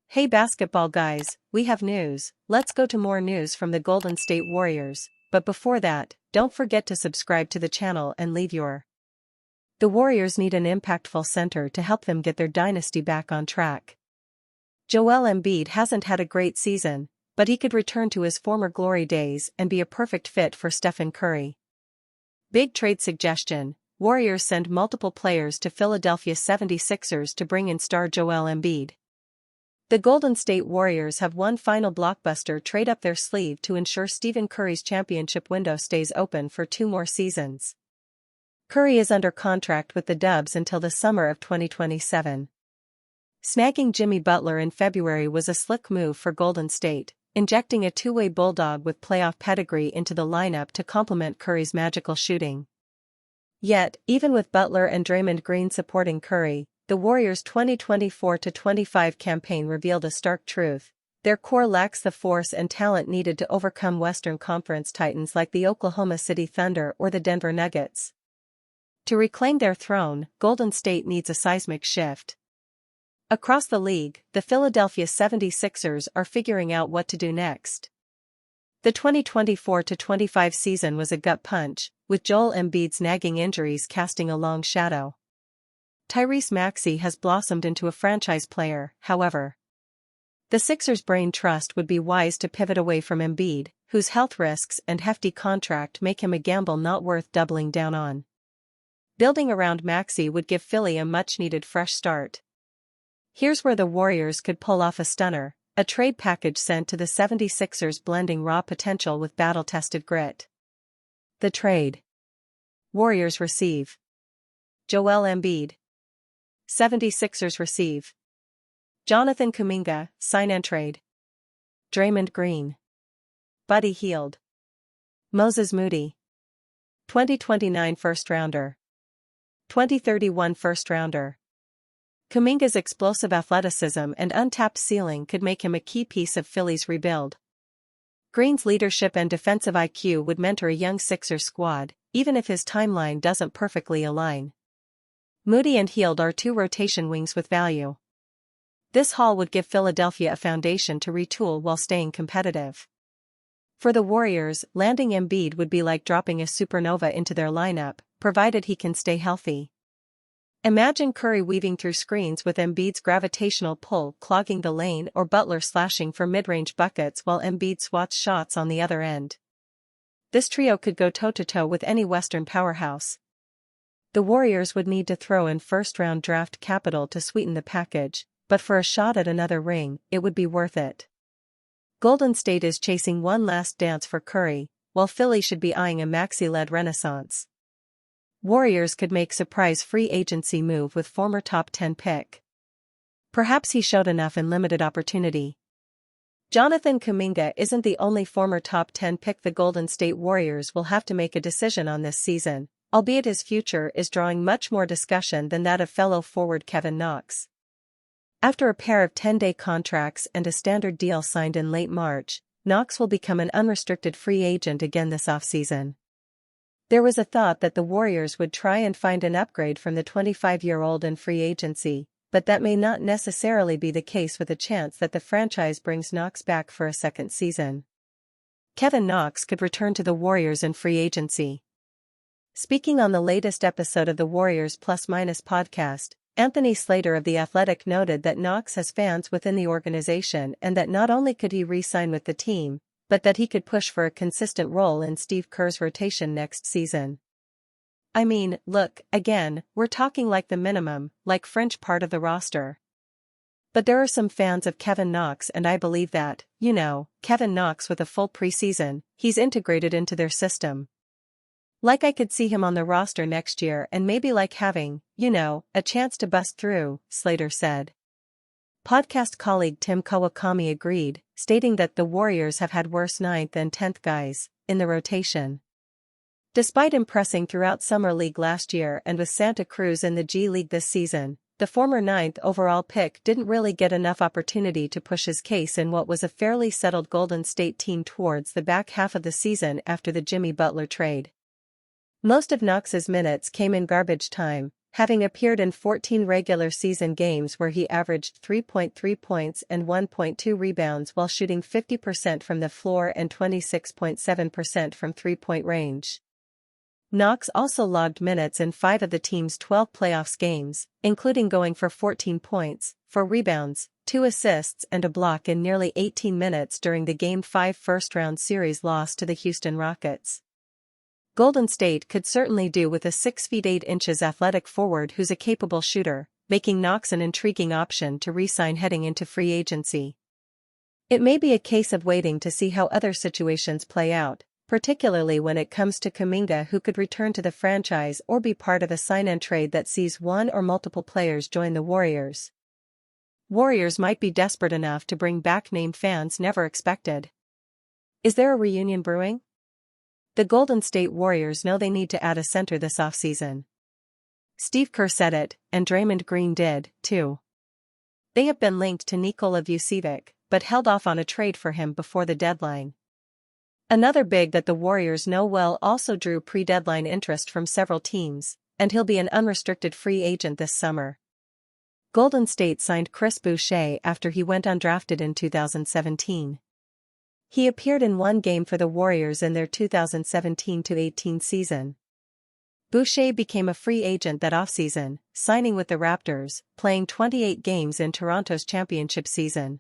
Hey basketball guys, we have news. Let's go to more news from the Golden State Warriors, but before that, don't forget to subscribe to the channel and leave your. The Warriors need an impactful center to help them get their dynasty back on track. Joel Embiid hasn't had a great season, but he could return to his former glory days and be a perfect fit for Stephen Curry. Big trade suggestion: Warriors send multiple players to Philadelphia 76ers to bring in star Joel Embiid. The Golden State Warriors have one final blockbuster trade up their sleeve to ensure Stephen Curry's championship window stays open for 2 more seasons. Curry is under contract with the Dubs until the summer of 2027. Snagging Jimmy Butler in February was a slick move for Golden State, injecting a two-way bulldog with playoff pedigree into the lineup to complement Curry's magical shooting. Yet, even with Butler and Draymond Green supporting Curry, the Warriors' 2024-25 campaign revealed a stark truth: their core lacks the force and talent needed to overcome Western Conference titans like the Oklahoma City Thunder or the Denver Nuggets. To reclaim their throne, Golden State needs a seismic shift. Across the league, the Philadelphia 76ers are figuring out what to do next. The 2024-25 season was a gut punch, with Joel Embiid's nagging injuries casting a long shadow. Tyrese Maxey has blossomed into a franchise player, however. The Sixers' brain trust would be wise to pivot away from Embiid, whose health risks and hefty contract make him a gamble not worth doubling down on. Building around Maxey would give Philly a much-needed fresh start. Here's where the Warriors could pull off a stunner: a trade package sent to the 76ers blending raw potential with battle-tested grit. The trade. Warriors receive Joel Embiid. 76ers receive Jonathan Kuminga, sign and trade. Draymond Green. Buddy Hield. Moses Moody. 2029 first-rounder. 2031 first-rounder. Kuminga's explosive athleticism and untapped ceiling could make him a key piece of Philly's rebuild. Green's leadership and defensive IQ would mentor a young Sixers squad, even if his timeline doesn't perfectly align. Moody and Hield are 2 rotation wings with value. This haul would give Philadelphia a foundation to retool while staying competitive. For the Warriors, landing Embiid would be like dropping a supernova into their lineup, provided he can stay healthy. Imagine Curry weaving through screens with Embiid's gravitational pull clogging the lane, or Butler slashing for mid-range buckets while Embiid swats shots on the other end. This trio could go toe-to-toe with any Western powerhouse. The Warriors would need to throw in first-round draft capital to sweeten the package, but for a shot at another ring, it would be worth it. Golden State is chasing one last dance for Curry, while Philly should be eyeing a Maxey-led renaissance. Warriors could make surprise free agency move with former top 10 pick. Perhaps he showed enough in limited opportunity. Jonathan Kuminga isn't the only former top 10 pick the Golden State Warriors will have to make a decision on this season, albeit his future is drawing much more discussion than that of fellow forward Kevin Knox. After a pair of 10-day contracts and a standard deal signed in late March, Knox will become an unrestricted free agent again this offseason. There was a thought that the Warriors would try and find an upgrade from the 25-year-old in free agency, but that may not necessarily be the case, with a chance that the franchise brings Knox back for a second season. Kevin Knox could return to the Warriors in free agency. Speaking on the latest episode of the Warriors Plus Minus podcast, Anthony Slater of The Athletic noted that Knox has fans within the organization and that not only could he re-sign with the team, but that he could push for a consistent role in Steve Kerr's rotation next season. I mean, look, again, we're talking like the minimum, like fringe part of the roster. But there are some fans of Kevin Knox, and I believe that, Kevin Knox with a full preseason, he's integrated into their system. Like I could see him on the roster next year and maybe like having, a chance to bust through, Slater said. Podcast colleague Tim Kawakami agreed, stating that the Warriors have had worse 9th and 10th guys in the rotation. Despite impressing throughout Summer League last year and with Santa Cruz in the G League this season, the former 9th overall pick didn't really get enough opportunity to push his case in what was a fairly settled Golden State team towards the back half of the season after the Jimmy Butler trade. Most of Knox's minutes came in garbage time, having appeared in 14 regular season games where he averaged 3.3 points and 1.2 rebounds while shooting 50% from the floor and 26.7% from three-point range. Knox also logged minutes in 5 of the team's 12 playoffs games, including going for 14 points, 4 rebounds, 2 assists and a block in nearly 18 minutes during the Game 5 first-round series loss to the Houston Rockets. Golden State could certainly do with a 6 feet 8 inches athletic forward who's a capable shooter, making Knox an intriguing option to re-sign heading into free agency. It may be a case of waiting to see how other situations play out, particularly when it comes to Kuminga, who could return to the franchise or be part of a sign-and-trade that sees one or multiple players join the Warriors. Warriors might be desperate enough to bring back names fans never expected. Is there a reunion brewing? The Golden State Warriors know they need to add a center this offseason. Steve Kerr said it, and Draymond Green did, too. They have been linked to Nikola Vucevic, but held off on a trade for him before the deadline. Another big that the Warriors know well also drew pre-deadline interest from several teams, and he'll be an unrestricted free agent this summer. Golden State signed Chris Boucher after he went undrafted in 2017. He appeared in one game for the Warriors in their 2017-18 season. Boucher became a free agent that offseason, signing with the Raptors, playing 28 games in Toronto's championship season.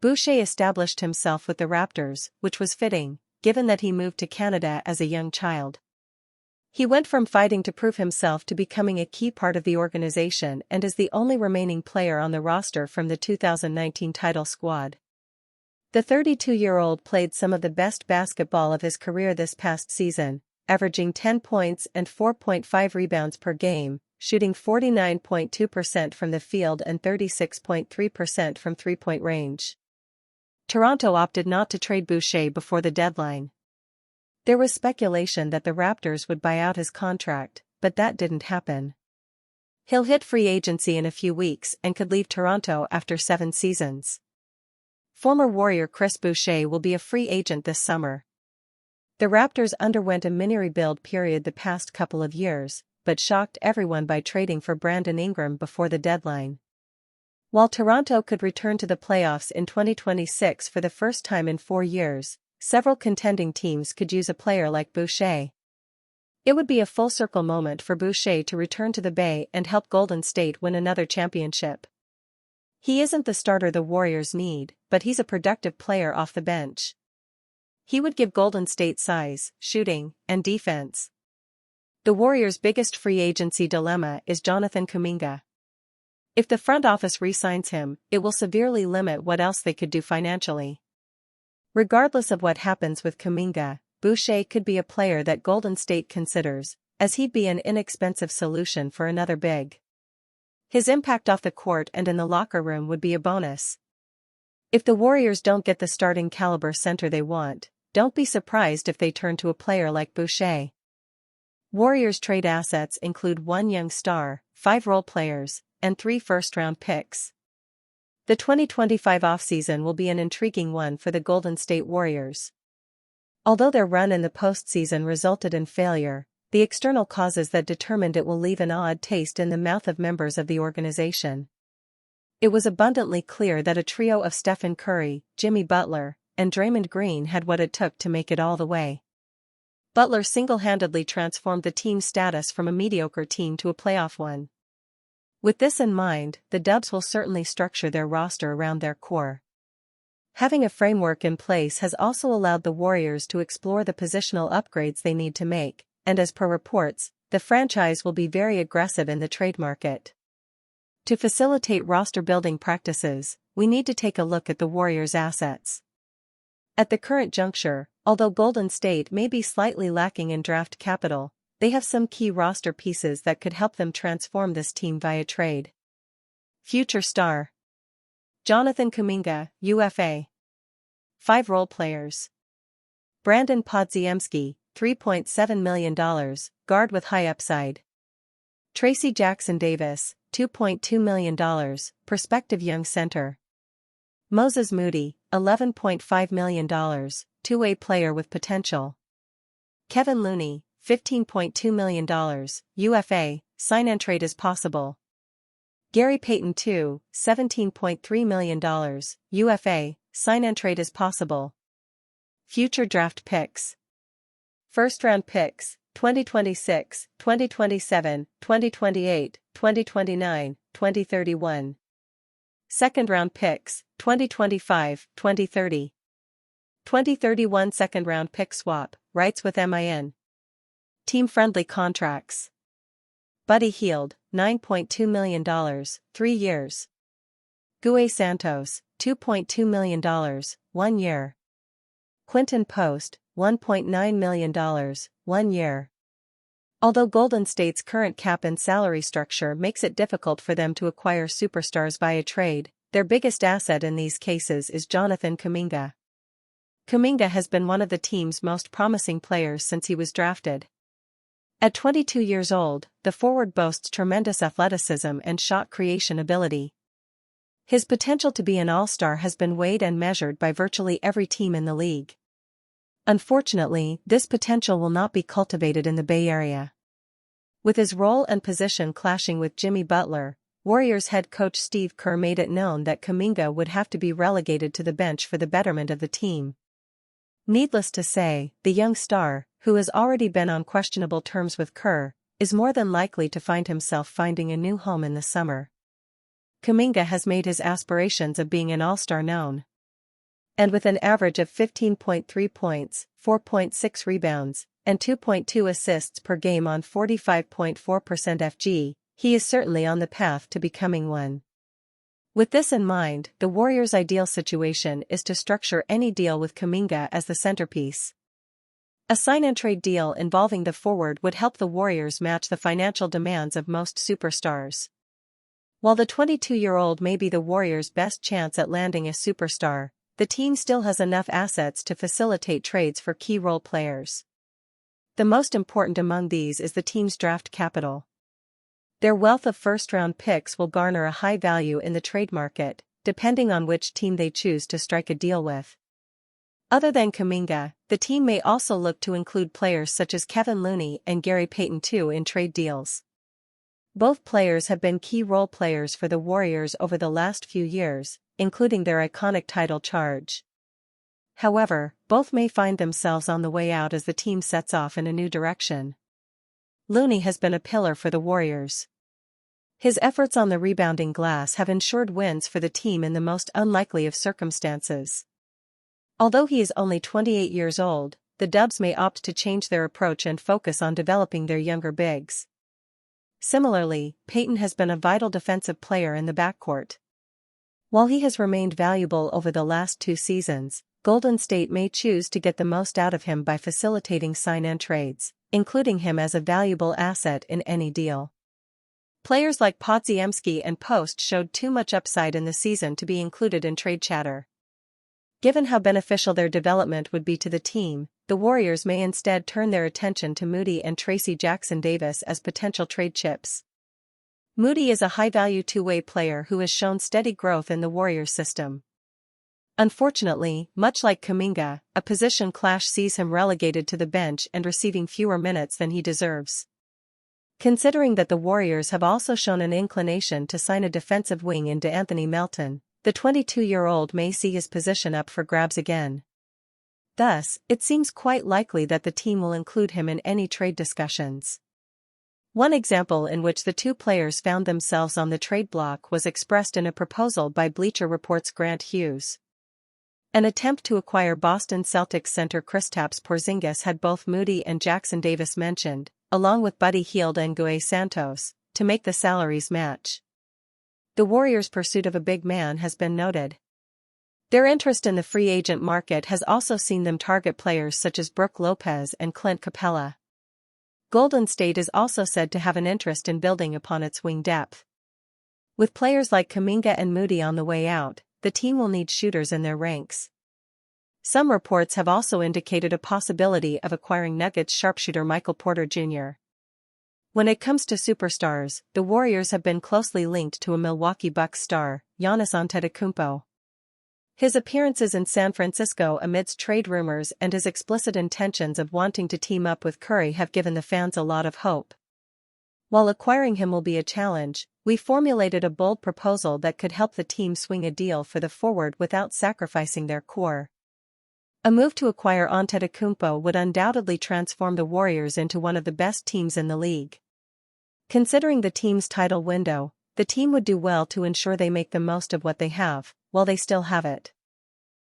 Boucher established himself with the Raptors, which was fitting, given that he moved to Canada as a young child. He went from fighting to prove himself to becoming a key part of the organization and is the only remaining player on the roster from the 2019 title squad. The 32-year-old played some of the best basketball of his career this past season, averaging 10 points and 4.5 rebounds per game, shooting 49.2% from the field and 36.3% from three-point range. Toronto opted not to trade Boucher before the deadline. There was speculation that the Raptors would buy out his contract, but that didn't happen. He'll hit free agency in a few weeks and could leave Toronto after 7 seasons. Former Warrior Chris Boucher will be a free agent this summer. The Raptors underwent a mini-rebuild period the past couple of years, but shocked everyone by trading for Brandon Ingram before the deadline. While Toronto could return to the playoffs in 2026 for the first time in 4 years, several contending teams could use a player like Boucher. It would be a full-circle moment for Boucher to return to the Bay and help Golden State win another championship. He isn't the starter the Warriors need, but he's a productive player off the bench. He would give Golden State size, shooting, and defense. The Warriors' biggest free agency dilemma is Jonathan Kuminga. If the front office re-signs him, it will severely limit what else they could do financially. Regardless of what happens with Kuminga, Boucher could be a player that Golden State considers, as he'd be an inexpensive solution for another big. His impact off the court and in the locker room would be a bonus. If the Warriors don't get the starting caliber center they want, don't be surprised if they turn to a player like Boucher. Warriors' trade assets include 1 young star, 5 role players, and 3 first-round picks. The 2025 offseason will be an intriguing one for the Golden State Warriors. Although their run in the postseason resulted in failure, the external causes that determined it will leave an odd taste in the mouth of members of the organization. It was abundantly clear that a trio of Stephen Curry, Jimmy Butler, and Draymond Green had what it took to make it all the way. Butler single-handedly transformed the team's status from a mediocre team to a playoff one. With this in mind, the Dubs will certainly structure their roster around their core. Having a framework in place has also allowed the Warriors to explore the positional upgrades they need to make, and as per reports, the franchise will be very aggressive in the trade market. To facilitate roster-building practices, we need to take a look at the Warriors' assets. At the current juncture, although Golden State may be slightly lacking in draft capital, they have some key roster pieces that could help them transform this team via trade. Future star Jonathan Kuminga, UFA. 5 role players. Brandon Podziemski, $3.7 million, guard with high upside. Tracy Jackson Davis, $2.2 million, prospective young center. Moses Moody, $11.5 million, two-way player with potential. Kevin Looney, $15.2 million, UFA, sign and trade is possible. Gary Payton 2, $17.3 million, UFA, sign and trade is possible. Future draft picks. First round picks, 2026, 2027, 2028, 2029, 2031. Second round picks, 2025, 2030. 2031 second round pick swap, rights with MIN. Team-friendly contracts. Buddy Hield, $9.2 million, 3 years. Gue Santos, $2.2 million, 1 year. Quinton Post, $1.9 million, 1 year. Although Golden State's current cap and salary structure makes it difficult for them to acquire superstars via trade, their biggest asset in these cases is Jonathan Kuminga. Kuminga has been one of the team's most promising players since he was drafted. At 22 years old, the forward boasts tremendous athleticism and shot creation ability. His potential to be an all-star has been weighed and measured by virtually every team in the league. Unfortunately, this potential will not be cultivated in the Bay Area. With his role and position clashing with Jimmy Butler, Warriors head coach Steve Kerr made it known that Kuminga would have to be relegated to the bench for the betterment of the team. Needless to say, the young star, who has already been on questionable terms with Kerr, is more than likely to find himself finding a new home in the summer. Kuminga has made his aspirations of being an all-star known. And with an average of 15.3 points, 4.6 rebounds, and 2.2 assists per game on 45.4% FG, he is certainly on the path to becoming one. With this in mind, the Warriors' ideal situation is to structure any deal with Kuminga as the centerpiece. A sign-and-trade deal involving the forward would help the Warriors match the financial demands of most superstars. While the 22-year-old may be the Warriors' best chance at landing a superstar, the team still has enough assets to facilitate trades for key role players. The most important among these is the team's draft capital. Their wealth of first-round picks will garner a high value in the trade market, depending on which team they choose to strike a deal with. Other than Kuminga, the team may also look to include players such as Kevin Looney and Gary Payton II in trade deals. Both players have been key role players for the Warriors over the last few years, including their iconic title charge. However, both may find themselves on the way out as the team sets off in a new direction. Looney has been a pillar for the Warriors. His efforts on the rebounding glass have ensured wins for the team in the most unlikely of circumstances. Although he is only 28 years old, the Dubs may opt to change their approach and focus on developing their younger bigs. Similarly, Payton has been a vital defensive player in the backcourt. While he has remained valuable over the last 2 seasons, Golden State may choose to get the most out of him by facilitating sign-and trades, including him as a valuable asset in any deal. Players like Podziemski and Post showed too much upside in the season to be included in trade chatter. Given how beneficial their development would be to the team, the Warriors may instead turn their attention to Moody and Tracy Jackson-Davis as potential trade chips. Moody is a high-value two-way player who has shown steady growth in the Warriors system. Unfortunately, much like Kuminga, a position clash sees him relegated to the bench and receiving fewer minutes than he deserves. Considering that the Warriors have also shown an inclination to sign a defensive wing in DeAnthony Melton, the 22-year-old may see his position up for grabs again. Thus, it seems quite likely that the team will include him in any trade discussions. One example in which the two players found themselves on the trade block was expressed in a proposal by Bleacher Report's Grant Hughes. An attempt to acquire Boston Celtics center Kristaps Porzingis had both Moody and Jackson-Davis mentioned, along with Buddy Hield and Gue Santos, to make the salaries match. The Warriors' pursuit of a big man has been noted. Their interest in the free agent market has also seen them target players such as Brook Lopez and Clint Capella. Golden State is also said to have an interest in building upon its wing depth. With players like Kuminga and Moody on the way out, the team will need shooters in their ranks. Some reports have also indicated a possibility of acquiring Nuggets sharpshooter Michael Porter Jr. When it comes to superstars, the Warriors have been closely linked to a Milwaukee Bucks star, Giannis Antetokounmpo. His appearances in San Francisco amidst trade rumors and his explicit intentions of wanting to team up with Curry have given the fans a lot of hope. While acquiring him will be a challenge, we formulated a bold proposal that could help the team swing a deal for the forward without sacrificing their core. A move to acquire Antetokounmpo would undoubtedly transform the Warriors into one of the best teams in the league. Considering the team's title window, the team would do well to ensure they make the most of what they have, while they still have it.